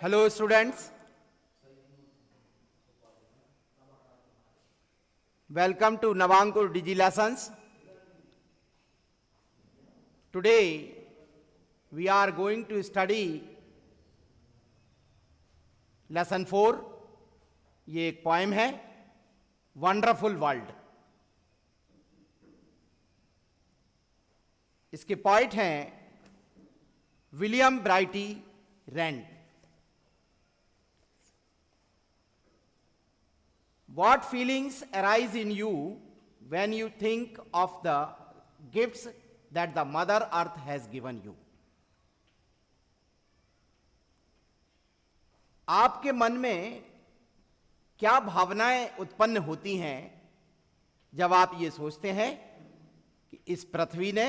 Hello students, welcome to Navankur Digi Lessons. Today we are going to study lesson 4. ये एक poem है Wonderful World. इसके poet हैं William Brighty Rand. What feelings arise in you when you think of the gifts that the Mother Earth has given you? आपके मन में क्या भावनाएं उत्पन्न होती हैं जब आप ये सोचते हैं कि इस पृथ्वी ने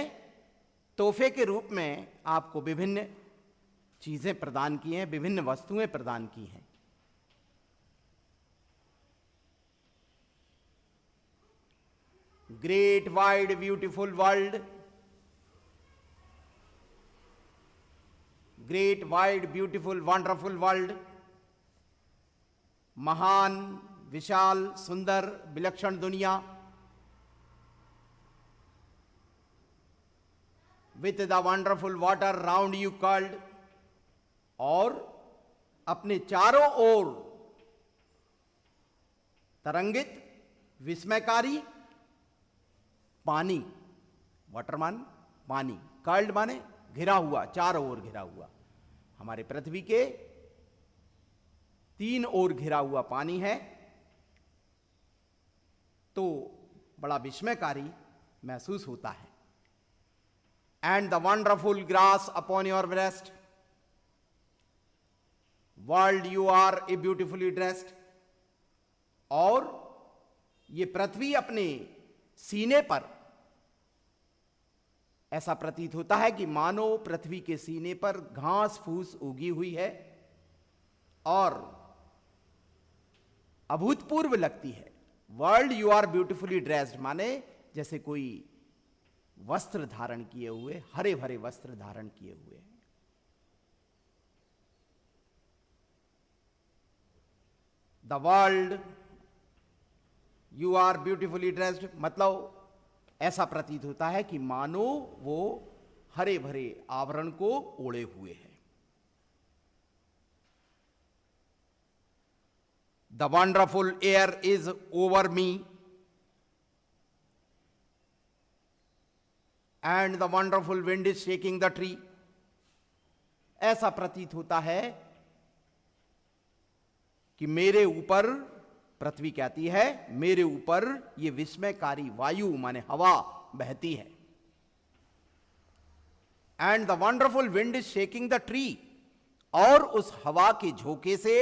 तोहफे के रूप में आपको विभिन्न चीजें प्रदान की हैं, विभिन्न वस्तुएं प्रदान की हैं. Great, wide, beautiful world. Great, wide, beautiful, wonderful world. महान, विशाल, सुंदर, विलक्षण दुनिया. With the wonderful water round you curled. और अपने चारों ओर तरंगित, विस्मयकारी पानी. वाटर मान पानी, कर्ल्ड माने घिरा हुआ, चारों ओर घिरा हुआ. हमारे पृथ्वी के 3 ओर घिरा हुआ पानी है, तो बड़ा विस्मयकारी महसूस होता है. And the wonderful grass upon your breast, world you are a beautifully dressed. और ये पृथ्वी अपने सीने पर, ऐसा प्रतीत होता है कि मानो पृथ्वी के सीने पर घास फूस उगी हुई है और अभूतपूर्व लगती है. World you are beautifully dressed माने जैसे कोई वस्त्र धारण किए हुए, हरे भरे वस्त्र धारण किए हुए. The world you are beautifully dressed मतलब ऐसा प्रतीत होता है कि मानो वो हरे भरे आवरण को ओढ़े हुए है. The wonderful air is over me and the wonderful wind is shaking the tree. ऐसा प्रतीत होता है कि मेरे ऊपर, पृथ्वी कहती है, मेरे ऊपर ये विस्मयकारी वायु माने हवा बहती है. And the wonderful wind is shaking the tree. और उस हवा के झोंके से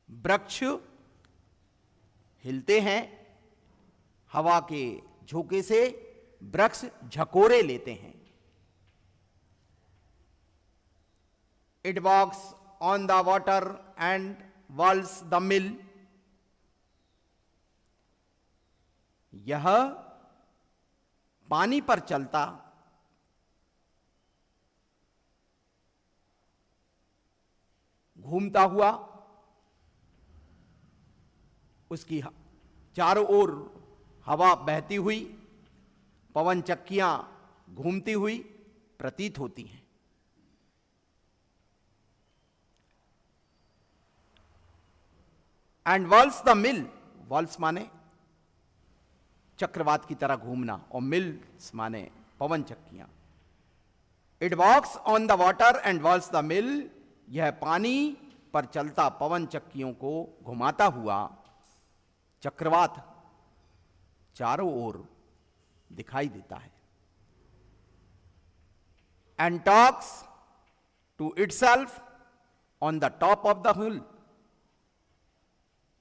वृक्ष हिलते हैं, हवा के झोंके से वृक्ष झकोरे लेते हैं. It walks on the water and whirls the mill. यह पानी पर चलता घूमता हुआ, उसकी चारों ओर हवा बहती हुई, पवन चक्कियां घूमती हुई प्रतीत होती हैं. And whirls the mill, whirls माने चक्रवात की तरह घूमना और मिल्स माने पवन चक्कियां. It walks on the water and whirls the mill. यह पानी पर चलता पवन चक्कियों को घुमाता हुआ चक्रवात चारों ओर दिखाई देता है. And talks to itself on the top of the hill.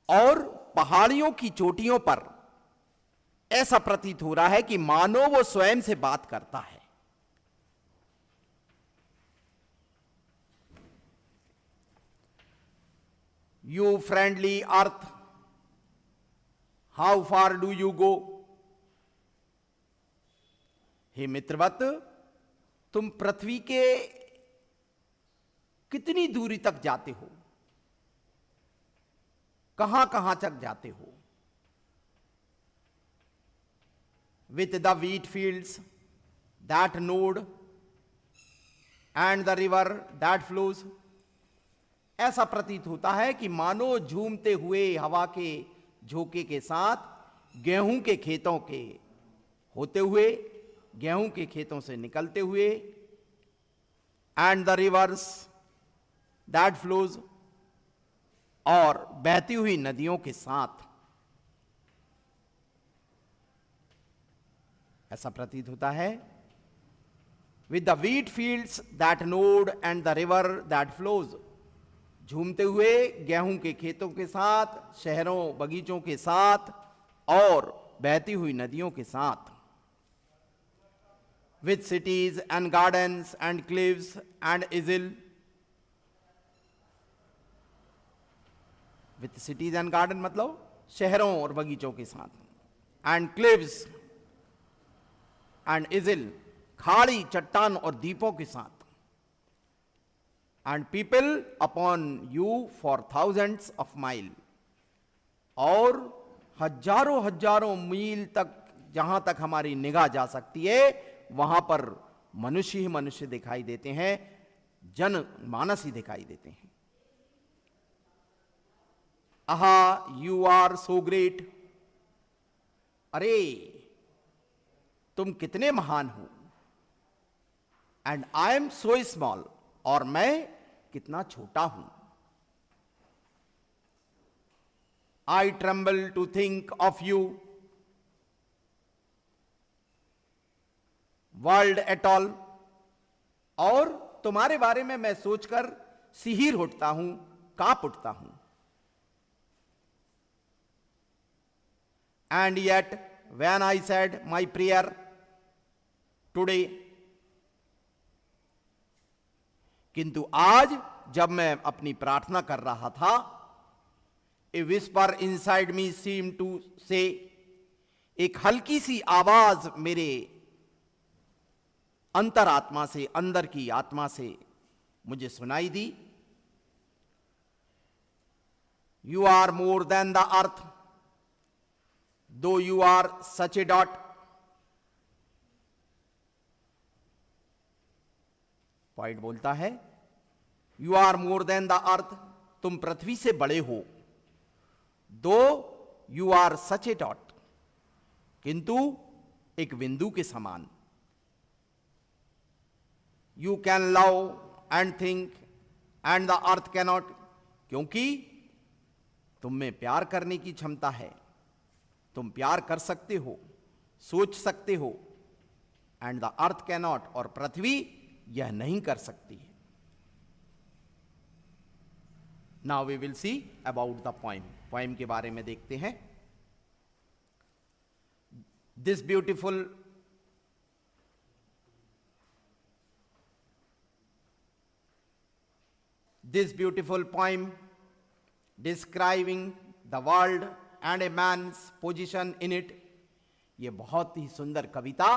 और पहाड़ियों की चोटियों पर ऐसा प्रतीत हो रहा है कि मानो वो स्वयं से बात करता है. You friendly earth, how far do you go. हे मित्रवत, तुम पृथ्वी के कितनी दूरी तक जाते हो, कहां कहां तक जाते हो। With the wheat fields that node and the river that flows, ऐसा प्रतीत होता है कि मानो झूमते हुए हवा के झोंके के साथ गेहूं के खेतों के होते हुए, गेहूं के खेतों से निकलते हुए, and the reverse that flows, और बहती हुई नदियों के साथ, ऐसा प्रतीत होता है। With the wheat fields that node and the river that flows, झूमते हुए गेहूं के खेतों के साथ, शहरों बगीचों के साथ और बहती हुई नदियों के साथ। With cities and gardens and cliffs and isles, with cities and garden मतलब शहरों और बगीचों के साथ, एंड क्लिव्स एंड इजिल, खाड़ी चट्टान और द्वीपों के साथ, and people upon you for thousands of mile, और हजारों हजारों मील तक जहां तक हमारी निगाह जा सकती है वहां पर मनुष्य ही मनुष्य दिखाई देते हैं, जन मानस ही दिखाई देते हैं। आहा यू आर सो ग्रेट, अरे तुम कितने महान हो। And I am so small, और मैं कितना छोटा हूं। I tremble to think of you world at all, और तुम्हारे बारे में मैं सोचकर सिहीर उठता हूं, कांप उठता हूं। And yet when I said my prayer today, किंतु आज जब मैं अपनी प्रार्थना कर रहा था, a whisper inside me seemed to say, एक हल्की सी आवाज मेरे अंतरात्मा से, अंदर की आत्मा से मुझे सुनाई दी। You are more than the earth though you are such a dot, point बोलता है you are more than the earth, तुम पृथ्वी से बड़े हो। Though you are such a dot, किंतु एक बिंदु के समान। You can love and think and the earth cannot, क्योंकि तुम में प्यार करने की क्षमता है, तुम प्यार कर सकते हो, सोच सकते हो, एंड द अर्थ कैनॉट, और पृथ्वी यह नहीं कर सकती है। Now we will see about the poem, poem के बारे में देखते हैं। This beautiful poem describing the world and a man's position in it, ये बहुत ही सुंदर कविता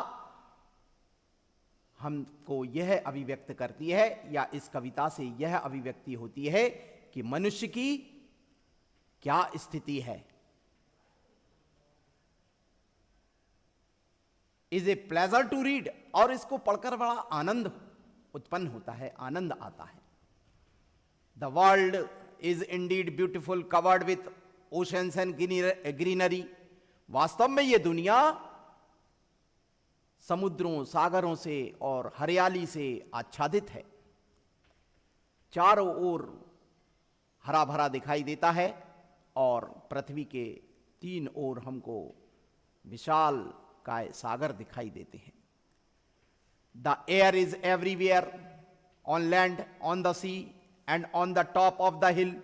हमको यह अभिव्यक्त करती है, या इस कविता से यह अभिव्यक्ति होती है कि मनुष्य की क्या स्थिति है। Is a pleasure to read, और इसको पढ़कर बड़ा आनंद उत्पन्न होता है, आनंद आता है। The world is Indeed beautiful covered with oceans and greenery, वास्तव में यह दुनिया समुद्रों, सागरों से और हरियाली से आच्छादित है। चारों ओर हरा भरा दिखाई देता है, और पृथ्वी के तीन ओर हमको विशाल काय सागर दिखाई देते हैं। The air is everywhere, on land, on the sea and on the top of the hill,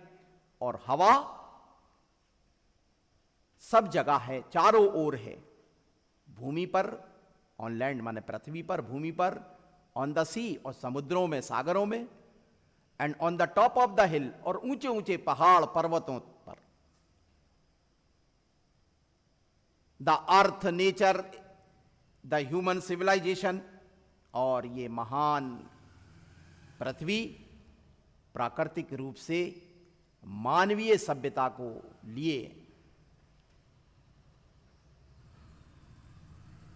और हवा सब जगह है, चारों ओर है, भूमि पर, ऑन लैंड माने पृथ्वी पर, भूमि पर, ऑन द सी और समुद्रों में, सागरों में, and on the top of the hill, और ऊंचे ऊंचे पहाड़ पर्वतों पर। The earth, nature, the human civilisation, और ये महान पृथ्वी प्राकृतिक रूप से मानवीय सभ्यता को लिए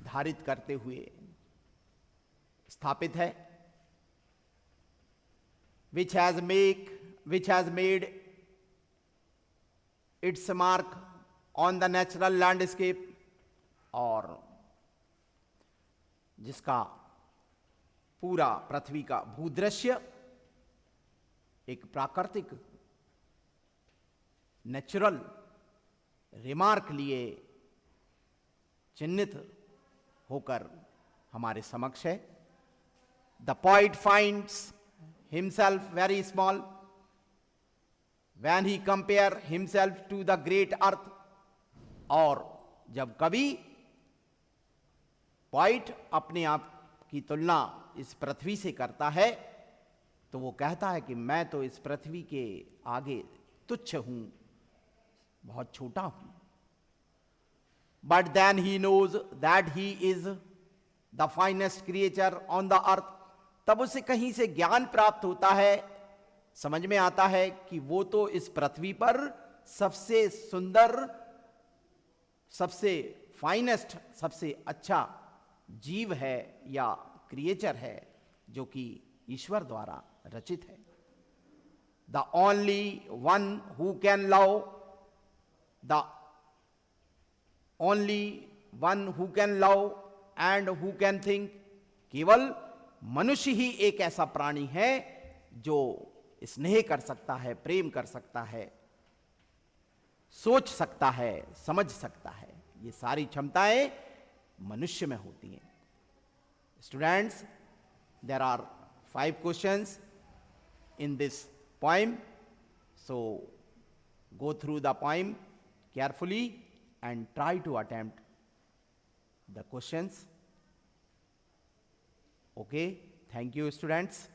धारित करते हुए स्थापित है, which has made its mark on the natural landscape, और जिसका पूरा पृथ्वी का भूदृश्य एक प्राकृतिक नेचुरल रिमार्क लिए चिन्हित होकर हमारे समक्ष है। The poet finds himself very small when he compare himself to the great earth, और जब कवि पोइट अपने आप की तुलना इस पृथ्वी से करता है तो वो कहता है कि मैं तो इस पृथ्वी के आगे तुच्छ हूं, बहुत छोटा हूं। But then he knows that he is the finest creature on the earth, तब उसे कहीं से ज्ञान प्राप्त होता है, समझ में आता है कि वो तो इस पृथ्वी पर सबसे सुंदर, सबसे फाइनेस्ट, सबसे अच्छा जीव है या क्रिएचर है जो कि ईश्वर द्वारा रचित है। The only one who can love, the only one who can love and who can think, केवल मनुष्य ही एक ऐसा प्राणी है जो स्नेह कर सकता है, प्रेम कर सकता है, सोच सकता है, समझ सकता है। ये सारी क्षमताएं मनुष्य में होती हैं। Students, there are 5 questions in this poem, so go through the poem carefully and try to attempt the questions. Okay, thank you students.